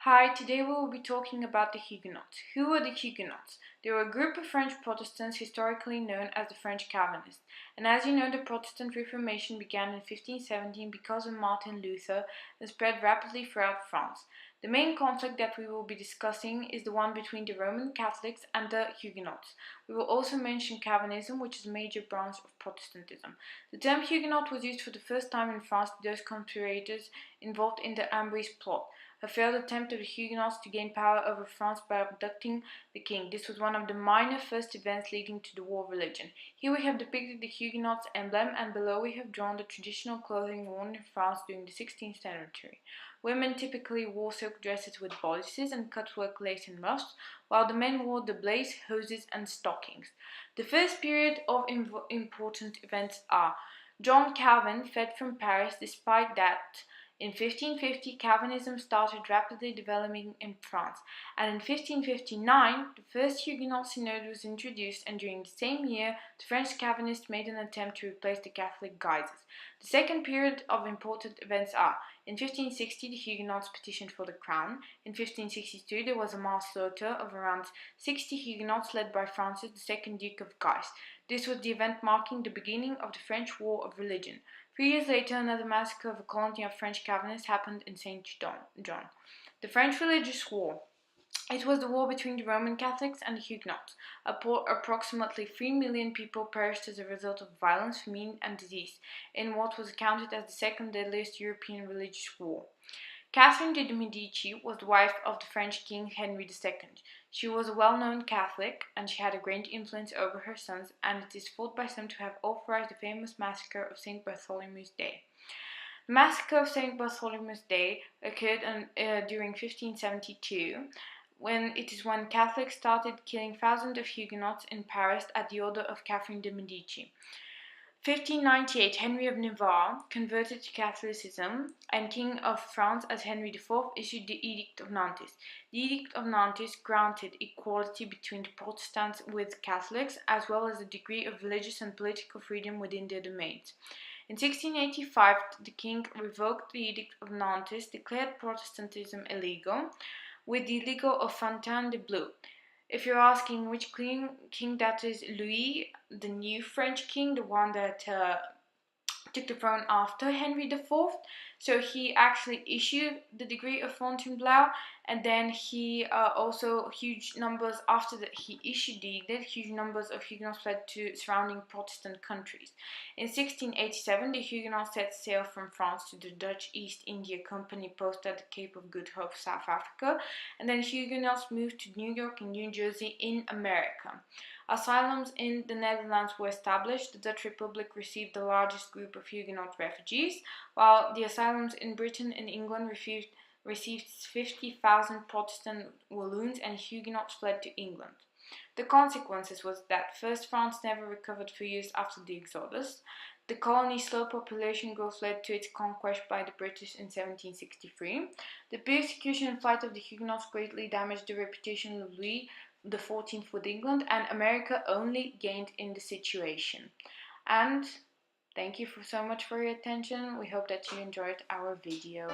Hi, today we will be talking about the Huguenots. Who were the Huguenots? They were a group of French Protestants historically known as the French Calvinists. And as you know, the Protestant Reformation began in 1517 because of Martin Luther and spread rapidly throughout France. The main conflict that we will be discussing is the one between the Roman Catholics and the Huguenots. We will also mention Calvinism, which is a major branch of Protestantism. The term Huguenot was used for the first time in France to those conspirators involved in the Ambrise plot, a failed attempt of the Huguenots to gain power over France by abducting the king. This was one of the minor first events leading to the war of religion. Here we have depicted the Huguenots emblem, and below we have drawn the traditional clothing worn in France during the 16th century. Women typically wore silk dresses with bodices and cutwork lace and ruffs, while the men wore doublet, hoses, and stockings. The first period of important events are: John Calvin fled from Paris. Despite that, in 1550, Calvinism started rapidly developing in France, and in 1559, the first Huguenot synod was introduced, and during the same year, the French Calvinists made an attempt to replace the Catholic guises. The second period of important events are: in 1560, the Huguenots petitioned for the crown. In 1562, there was a mass slaughter of around 60 Huguenots led by Francis, the second Duke of Guise. This was the event marking the beginning of the French War of Religion. 3 years later, another massacre of a colony of French Calvinists happened in St. John. The French Religious War. It was the war between the Roman Catholics and the Huguenots. Approximately 3 million people perished as a result of violence, famine, and disease, in what was accounted as the second deadliest European religious war. Catherine de' Medici was the wife of the French King Henry II. She was a well-known Catholic, and she had a great influence over her sons, and it is thought by some to have authorized the famous massacre of St. Bartholomew's Day. The massacre of St. Bartholomew's Day occurred during 1572, when Catholics started killing thousands of Huguenots in Paris at the order of Catherine de' Medici. 1598, Henry of Navarre converted to Catholicism, and King of France as Henry IV issued the Edict of Nantes. The Edict of Nantes granted equality between the Protestants with Catholics, as well as a degree of religious and political freedom within their domains. In 1685, the king revoked the Edict of Nantes, declared Protestantism illegal, with the legal of Fontainebleau. If you're asking which king that is, Louis, the new French king, the one that took the throne after Henry IV. So he actually issued the decree of Fontainebleau, and then he also huge numbers after that he issued the edict, huge numbers of Huguenots fled to surrounding Protestant countries. In 1687, the Huguenots set sail from France to the Dutch East India Company posted at the Cape of Good Hope, South Africa, and then Huguenots moved to New York and New Jersey in America. Asylums in the Netherlands were established. The Dutch Republic received the largest group of Huguenot refugees, while the asylums in Britain and England received 50,000 Protestant Walloons, and Huguenots fled to England. The consequences was that first, France never recovered for years after the exodus. The colony's slow population growth led to its conquest by the British in 1763. The persecution and flight of the Huguenots greatly damaged the reputation of Louis XIV with England, and America only gained in the situation. And thank you so much for your attention. We hope that you enjoyed our video.